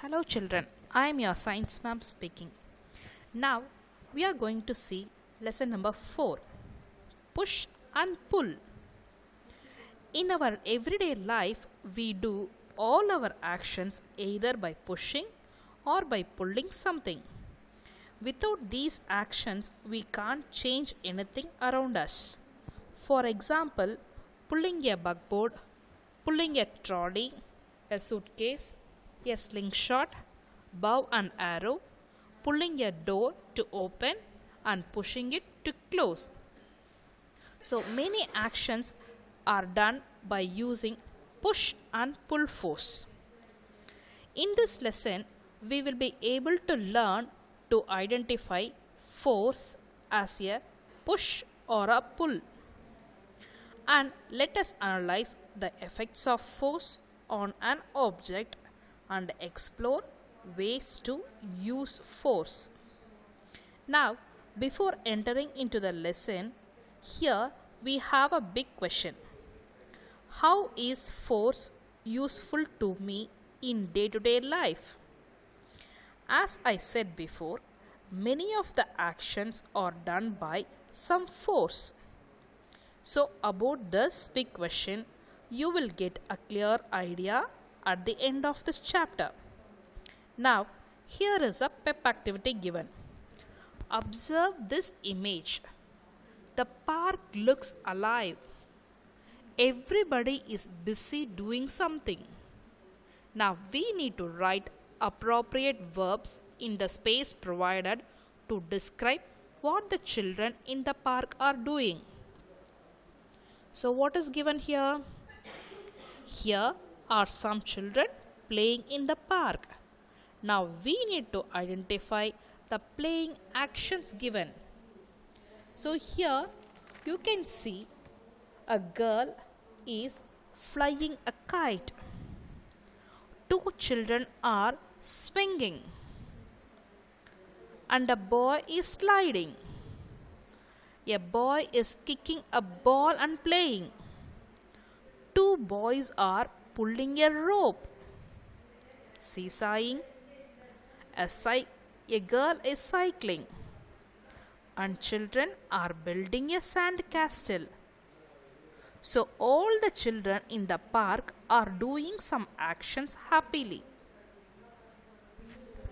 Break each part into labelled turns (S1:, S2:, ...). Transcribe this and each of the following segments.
S1: Hello children, I am your science ma'am speaking. Now we are going to see lesson number 4, push and pull. In our everyday life we do all our actions either by pushing or by pulling something. Without these actions we can't change anything around us. For example, pulling a buckboard, pulling a trolley, a suitcase, a slingshot, bow and arrow, pulling a door to open and pushing it to close. So many actions are done by using push and pull force. In this lesson, we will be able to learn to identify force as a push or a pull. And let us analyze the effects of force on an object and explore ways to use force. Now, before entering into the lesson, here we have a big question. How is force useful to me in day-to-day life? As I said before, many of the actions are done by some force. So about this big question, you will get a clear idea at the end of this chapter. Now, here is a pep activity given. Observe this image. The park looks alive. Everybody is busy doing something. Now, we need to write appropriate verbs in the space provided to describe what the children in the park are doing. So, what is given here? Here are some children playing in the park. Now we need to identify the playing actions given. So here you can see a girl is flying a kite. Two children are swinging. And a boy is sliding. A boy is kicking a ball and playing. Two boys are pulling a rope. Seesawing. A girl is cycling. And children are building a sand castle. So all the children in the park are doing some actions happily.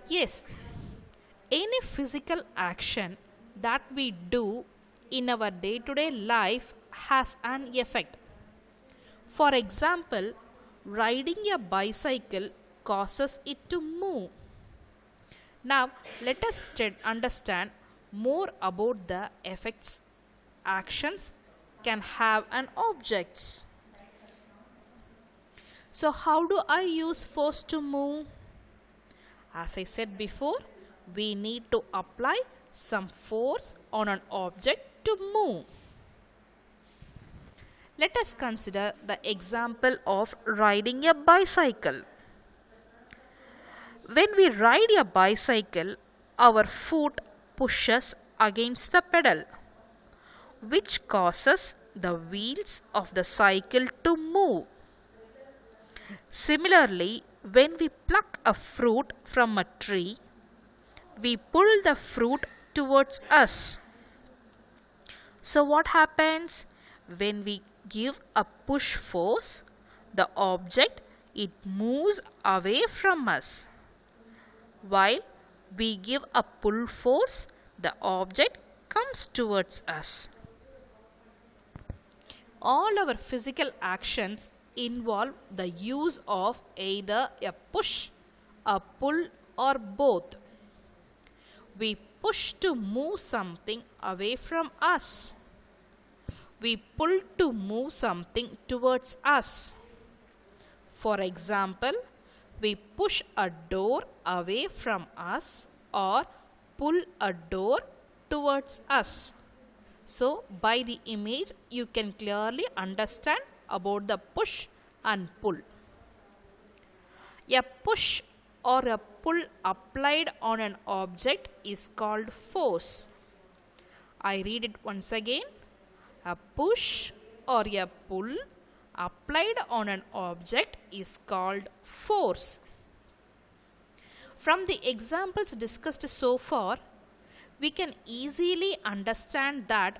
S1: Yes, any physical action that we do in our day-to-day life has an effect. For example, riding a bicycle causes it to move. Now, let us understand more about the effects actions can have on objects. So, how do I use force to move? As I said before, we need to apply some force on an object to move. Let us consider the example of riding a bicycle. When we ride a bicycle, our foot pushes against the pedal, which causes the wheels of the cycle to move. Similarly, when we pluck a fruit from a tree, we pull the fruit towards us. So what happens? When we give a push force, the object it moves away from us. While we give a pull force, the object comes towards us. All our physical actions involve the use of either a push, a pull, or both. We push to move something away from us. We pull to move something towards us. For example, we push a door away from us or pull a door towards us. So, by the image, you can clearly understand about the push and pull. A push or a pull applied on an object is called force. I read it once again. A push or a pull applied on an object is called force. From the examples discussed so far, we can easily understand that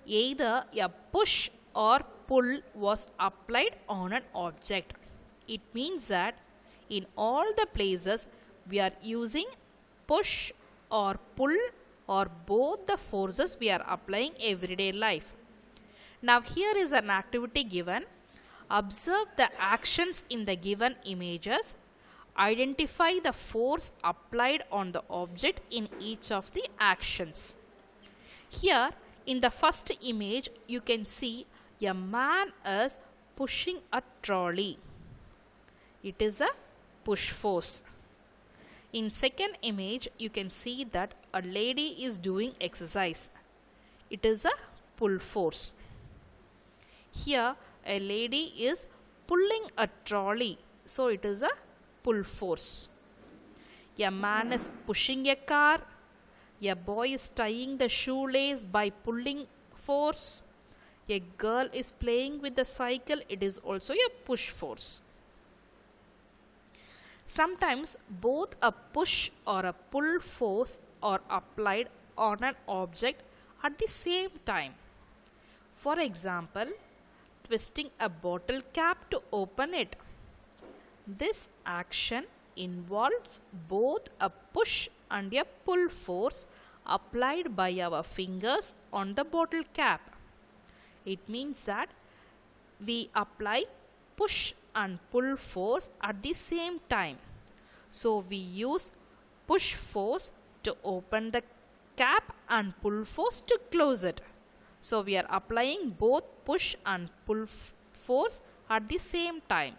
S1: either a push or pull was applied on an object. It means that in all the places we are using push or pull or both the forces we are applying everyday life. Now here is an activity given. Observe the actions in the given images. Identify the force applied on the object in each of the actions. Here in the first image you can see a man is pushing a trolley. It is a push force. In second image you can see that a lady is doing exercise. It is a pull force. Here a lady is pulling a trolley, so it is a pull force. A man is pushing a car. A boy is tying the shoelace by pulling force. A girl is playing with the cycle. It is also a push force. Sometimes both a push or a pull force are applied on an object at the same time. For example, twisting a bottle cap to open it. This action involves both a push and a pull force applied by our fingers on the bottle cap. It means that we apply push and pull force at the same time. So we use push force to open the cap and pull force to close it. So we are applying both push and pull force at the same time.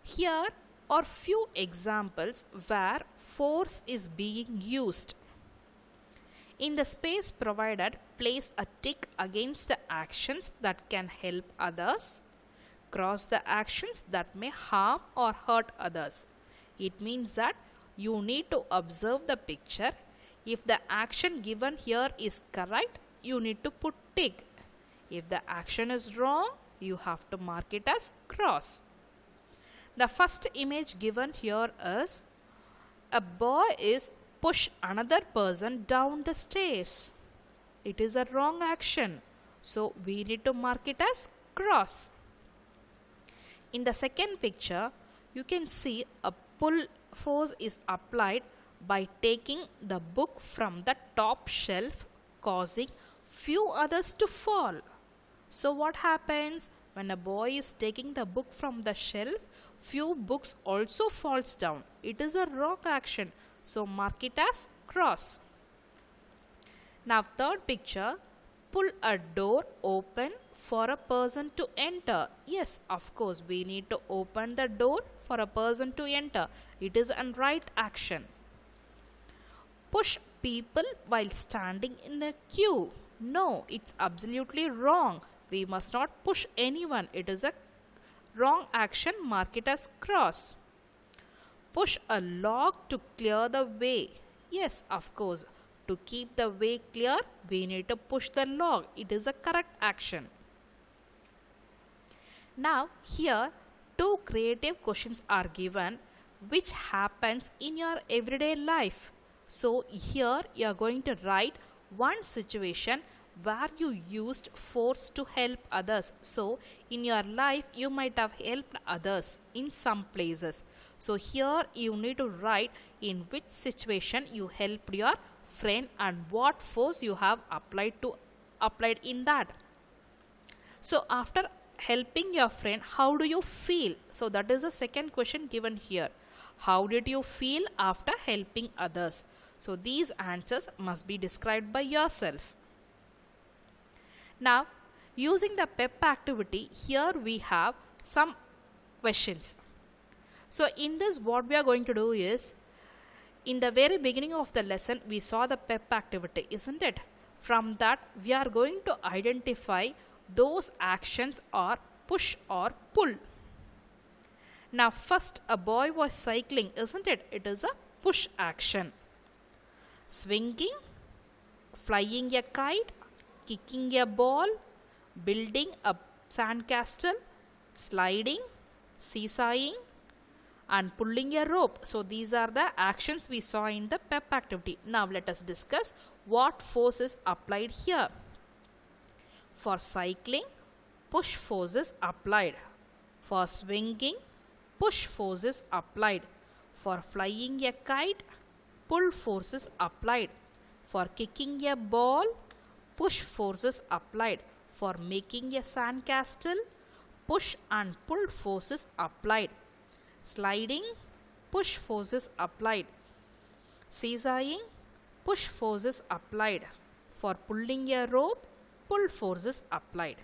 S1: Here are few examples where force is being used. In the space provided, place a tick against the actions that can help others. Cross the actions that may harm or hurt others. It means that you need to observe the picture. If the action given here is correct, you need to put tick. If the action is wrong, you have to mark it as cross. The first image given here is a boy is push another person down the stairs. It is a wrong action, so we need to mark it as cross. In the second picture, you can see a pull force is applied by taking the book from the top shelf, causing few others to fall. So what happens when a boy is taking the book from the shelf? Few books also falls down. It is a wrong action, so mark it as cross. Now third picture, pull a door open for a person to enter. Yes, of course, we need to open the door for a person to enter. It is a right action. Push people while standing in a queue. No, it's absolutely wrong. We must not push anyone. It is a wrong action. Mark it as cross. Push a log to clear the way. Yes, of course. To keep the way clear, we need to push the log. It is a correct action. Now, here two creative questions are given which happens in your everyday life. So, here you are going to write one situation where you used force to help others. So, in your life, you might have helped others in some places. So, here you need to write in which situation you helped your friend and what force you have applied in that. So, after helping your friend, how do you feel? So, that is the second question given here. How did you feel after helping others? So, these answers must be described by yourself. Now, using the PEP activity, here we have some questions. So, in this what we are going to do is, in the very beginning of the lesson, we saw the PEP activity, isn't it? From that, we are going to identify those actions are push or pull. Now, first a boy was cycling, isn't it? It is a push action. Swinging, flying a kite, kicking a ball, building a sandcastle, sliding, seesawing, and pulling a rope. So these are the actions we saw in the PEP activity. Now let us discuss what force is applied here. For cycling, push force is applied. For swinging, push force is applied. For flying a kite, pull force is applied. For kicking a ball, push force is applied. For making a sandcastle, push and pull force is applied. Sliding, push force is applied. Seesawing, push force is applied. For pulling a rope, pull force is applied.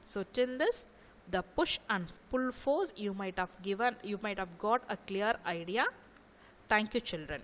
S1: So till this, the push and pull force you might have got a clear idea. Thank you, children.